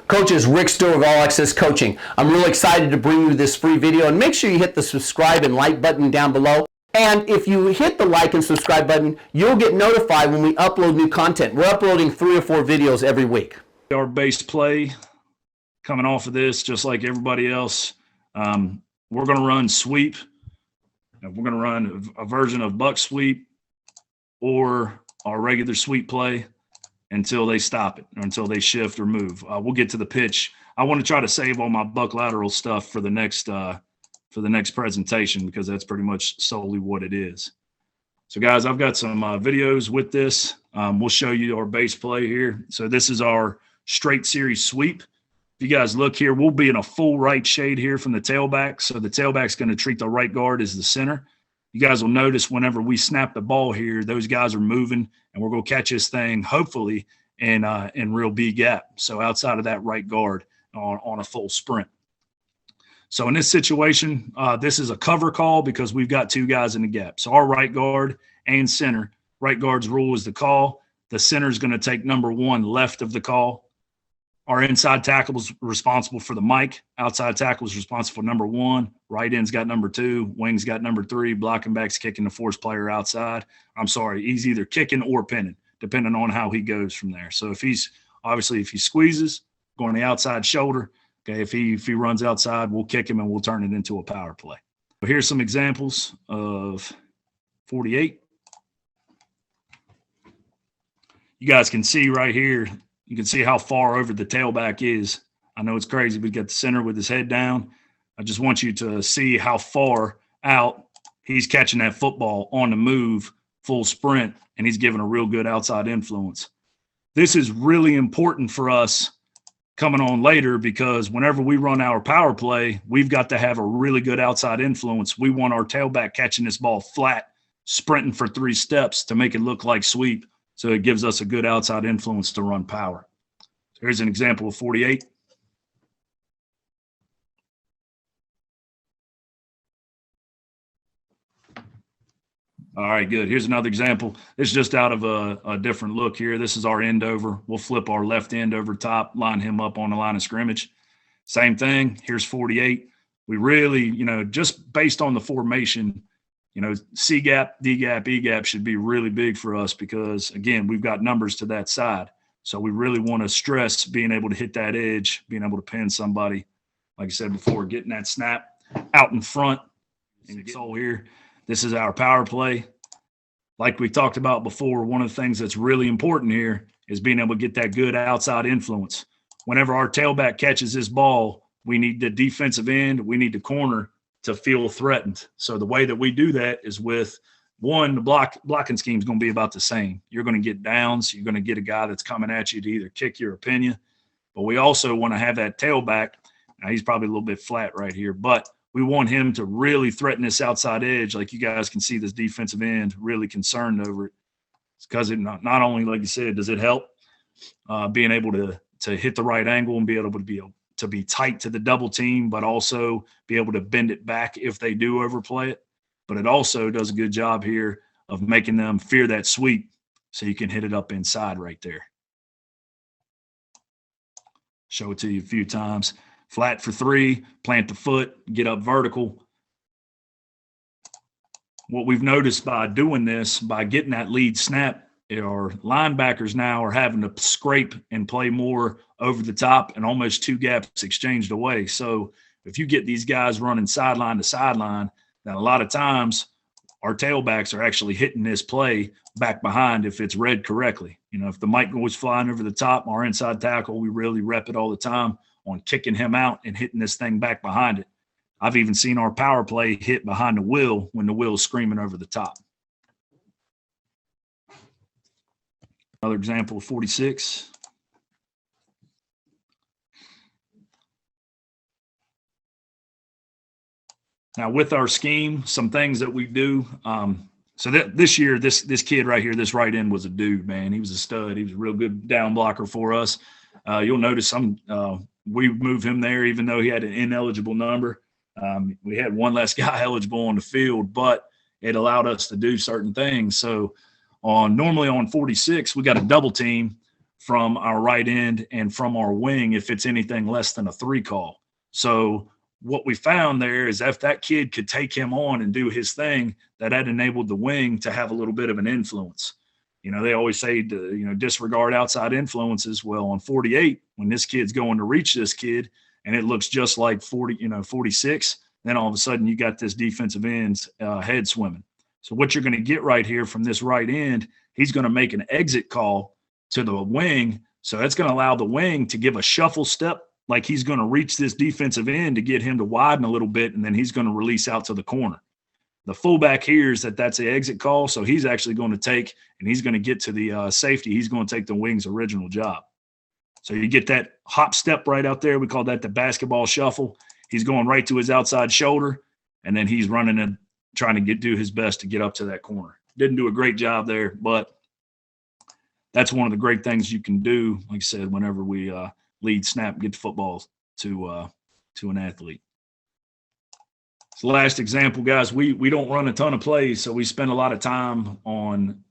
Coaches, Rick Stewart of All Access Coaching. I'm really excited to bring you this free video, and make sure you hit the subscribe and like button down below. And if you hit the like and subscribe button, you'll get notified when we upload new content. We're uploading 3 or 4 videos every week. Our base play coming off of this, just like everybody else, we're going to run sweep. We're going to run a version of buck sweep or our regular sweep play until they stop it or until they shift or move. We'll get to the pitch. I want to try to save all my buck lateral stuff for the next presentation, because that's pretty much solely what it is. So guys, I've got some videos with this. We'll show you our base play here. So this is our straight series sweep. If you guys look here, we'll be in a full right shade here from the tailback. So the tailback's going to treat the right guard as the center. You guys will notice whenever we snap the ball here, those guys are moving, and we're going to catch this thing hopefully in real B gap. So outside of that right guard on a full sprint. So in this situation, this is a cover call because we've got 2 guys in the gap. So our right guard and center, right guard's rule is the call. The center is going to take number 1 left of the call. Our inside tackle is responsible for the mic. Outside tackle is responsible for number 1. Right end's got number 2. Wing's got number 3. Blocking back's kicking the force player outside. I'm sorry, he's either kicking or pinning, depending on how he goes from there. So if he squeezes, going the outside shoulder, okay, if he runs outside, we'll kick him and we'll turn it into a power play. So here's some examples of 48. You guys can see right here, you can see how far over the tailback is. I know it's crazy, but we got the center with his head down. I just want you to see how far out he's catching that football on the move, full sprint, and he's giving a real good outside influence. This is really important for us coming on later, because whenever we run our power play, we've got to have a really good outside influence. We want our tailback catching this ball flat, sprinting for 3 steps to make it look like sweep. So it gives us a good outside influence to run power. Here's an example of 48. All right, good. Here's another example. It's just out of a different look here. This is our end over. We'll flip our left end over top, line him up on the line of scrimmage. Same thing. Here's 48. We really, just based on the formation, C gap, D gap, E gap should be really big for us because, again, we've got numbers to that side. So we really want to stress being able to hit that edge, being able to pin somebody, like I said before, getting that snap out in front. And so here, this is our power play. Like we talked about before, one of the things that's really important here is being able to get that good outside influence. Whenever our tailback catches this ball, we need the defensive end, we need the corner to feel threatened. So the way that we do that is with, one, the blocking scheme is going to be about the same. You're going to get downs. You're going to get a guy that's coming at you to either kick your opinion. But we also want to have that tailback. Now, he's probably a little bit flat right here, but we want him to really threaten this outside edge. Like you guys can see this defensive end really concerned over it. It's because it not only, like you said, does it help being able to hit the right angle and be able to be tight to the double team, but also be able to bend it back if they do overplay it. But it also does a good job here of making them fear that sweep so you can hit it up inside right there. Show it to you a few times. Flat for 3, plant the foot, get up vertical. What we've noticed by doing this, by getting that lead snap, our linebackers now are having to scrape and play more over the top and almost 2 gaps exchanged away. So if you get these guys running sideline to sideline, then a lot of times our tailbacks are actually hitting this play back behind if it's read correctly. If the mic goes flying over the top, our inside tackle, we really rep it all the time on kicking him out and hitting this thing back behind it. I've even seen our power play hit behind the wheel when the wheel's screaming over the top. Another example of 46. Now with our scheme, some things that we do. So this year, this kid right here, this right end was a dude, man. He was a stud. He was a real good down blocker for us. You'll notice we moved him there even though he had an ineligible number. We had one less guy eligible on the field, but it allowed us to do certain things. So normally on 46, we got a double team. from our right end and from our wing if it's anything less than a 3 call. So what we found there is if that kid could take him on and do his thing, that enabled the wing to have a little bit of an influence. They always say to, disregard outside influences. Well, on 48, when this kid's going to reach this kid and it looks just like 46, then all of a sudden you got this defensive end's head swimming. So what you're going to get right here from this right end, he's going to make an exit call to the wing. So that's going to allow the wing to give a shuffle step, like he's going to reach this defensive end to get him to widen a little bit, and then he's going to release out to the corner. The fullback hears that that's the exit call, so he's actually going to take, and he's going to get to the safety. He's going to take the wing's original job. So you get that hop step right out there. We call that the basketball shuffle. He's going right to his outside shoulder, and then he's running and trying to do his best to get up to that corner. Didn't do a great job there, but that's one of the great things you can do, like I said, whenever we lead snap, get the football to an athlete. So last example, guys, we don't run a ton of plays, so we spend a lot of time on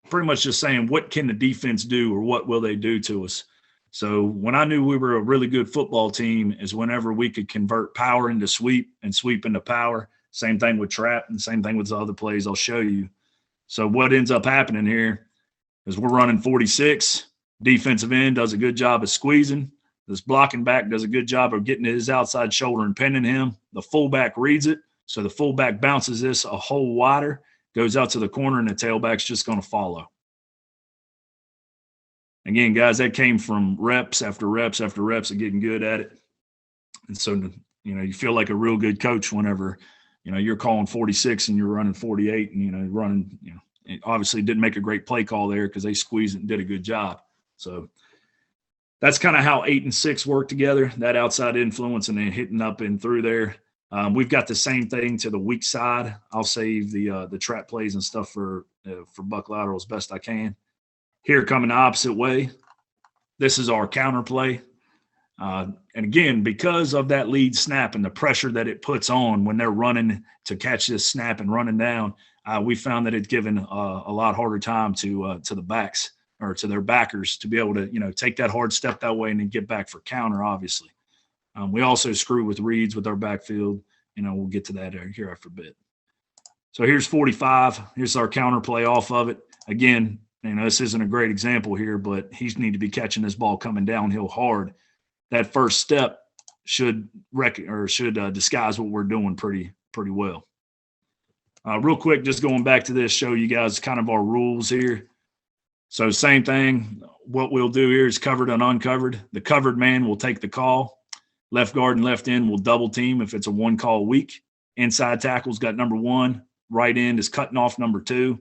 pretty much just saying what can the defense do or what will they do to us. So when I knew we were a really good football team is whenever we could convert power into sweep and sweep into power. Same thing with trap and same thing with the other plays I'll show you. So what ends up happening here is we're running 46. Defensive end does a good job of squeezing. This blocking back does a good job of getting to his outside shoulder and pinning him. The fullback reads it. So the fullback bounces this a hole wider, goes out to the corner, and the tailback's just going to follow. Again, guys, that came from reps after reps after reps of getting good at it. And so, you feel like a real good coach whenever, you're calling 46 and you're running 48 and, running, it obviously didn't make a great play call there because they squeezed it and did a good job. So that's kind of how 8 and 6 work together, that outside influence and then hitting up and through there. We've got the same thing to the weak side. I'll save the trap plays and stuff for buck lateral as best I can. Here coming the opposite way, this is our counter play. And again, because of that lead snap and the pressure that it puts on when they're running to catch this snap and running down, we found that it's given a lot harder time to the backs or to their backers to be able to, take that hard step that way and then get back for counter, obviously. We also screw with reads with our backfield. We'll get to that here after a bit. So here's 45. Here's our counter play off of it. Again, this isn't a great example here, but he's need to be catching this ball coming downhill hard. That first step should disguise what we're doing pretty well. Real quick, just going back to this, show you guys kind of our rules here. So same thing. What we'll do here is covered and uncovered. The covered man will take the call. Left guard and left end will double team if it's a 1-call week. Inside tackle's got number 1. Right end is cutting off number 2.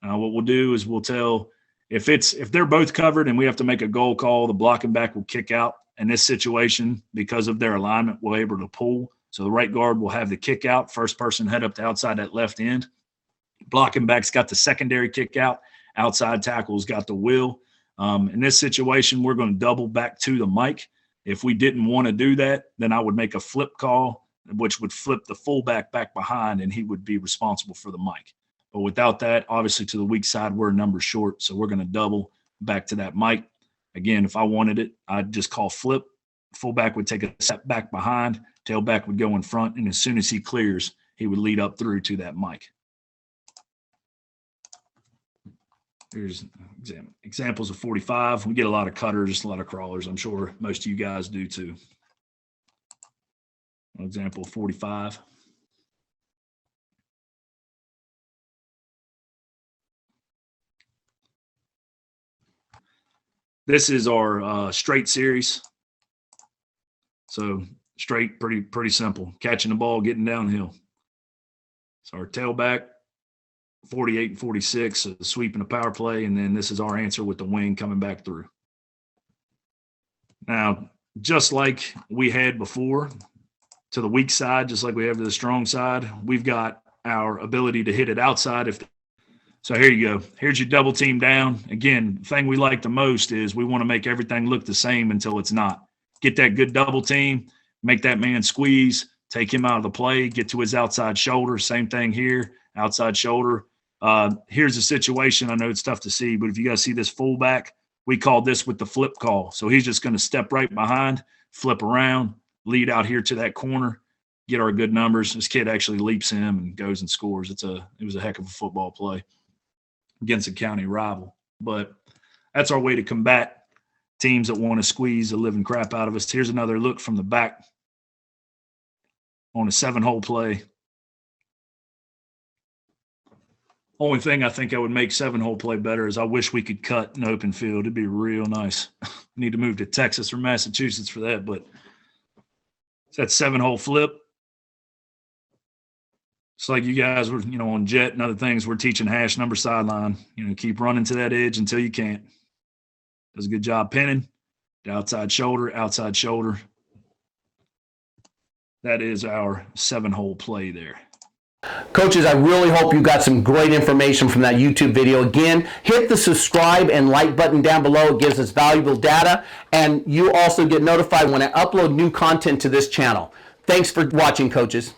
What we'll do is we'll tell if they're both covered and we have to make a goal call, the blocking back will kick out. In this situation, because of their alignment, we're able to pull. So the right guard will have the kick out. First person head up to outside that left end. Blocking back's got the secondary kick out. Outside tackle's got the wheel. In this situation, we're going to double back to the mic. If we didn't want to do that, then I would make a flip call, which would flip the fullback back behind, and he would be responsible for the mic. But without that, obviously to the weak side, we're a number short, so we're going to double back to that mic. Again, if I wanted it, I'd just call flip. Fullback would take a step back behind. Tailback would go in front, and as soon as he clears, he would lead up through to that mic. Here's examples of 45. We get a lot of cutters, a lot of crawlers. I'm sure most of you guys do too. An example of 45. This is our straight series. So straight, pretty simple. Catching the ball, getting downhill. So our tailback, 48 and 46, sweeping a power play, and then this is our answer with the wing coming back through. Now, just like we had before, to the weak side, just like we have to the strong side, we've got our ability to hit it outside. So here you go. Here's your double team down. Again, the thing we like the most is we want to make everything look the same until it's not. Get that good double team, make that man squeeze, take him out of the play, get to his outside shoulder. Same thing here, outside shoulder. Here's a situation. I know it's tough to see, but if you guys see this fullback we called this with the flip call. So he's just going to step right behind, flip around, lead out here to that corner, get our good numbers. This kid actually leaps him and goes and scores. It was a heck of a football play against a county rival. But that's our way to combat teams that want to squeeze the living crap out of us. Here's another look from the back on a 7-hole play. Only thing I think I would make 7-hole play better is I wish we could cut an open field. It'd be real nice. Need to move to Texas or Massachusetts for that, but it's that 7-hole flip. It's like you guys were, on jet and other things, we're teaching hash number sideline. Keep running to that edge until you can't. Does a good job pinning. The outside shoulder, outside shoulder. That is our 7-hole play there. Coaches, I really hope you got some great information from that YouTube video. Again, hit the subscribe and like button down below. It gives us valuable data. And you also get notified when I upload new content to this channel. Thanks for watching, coaches.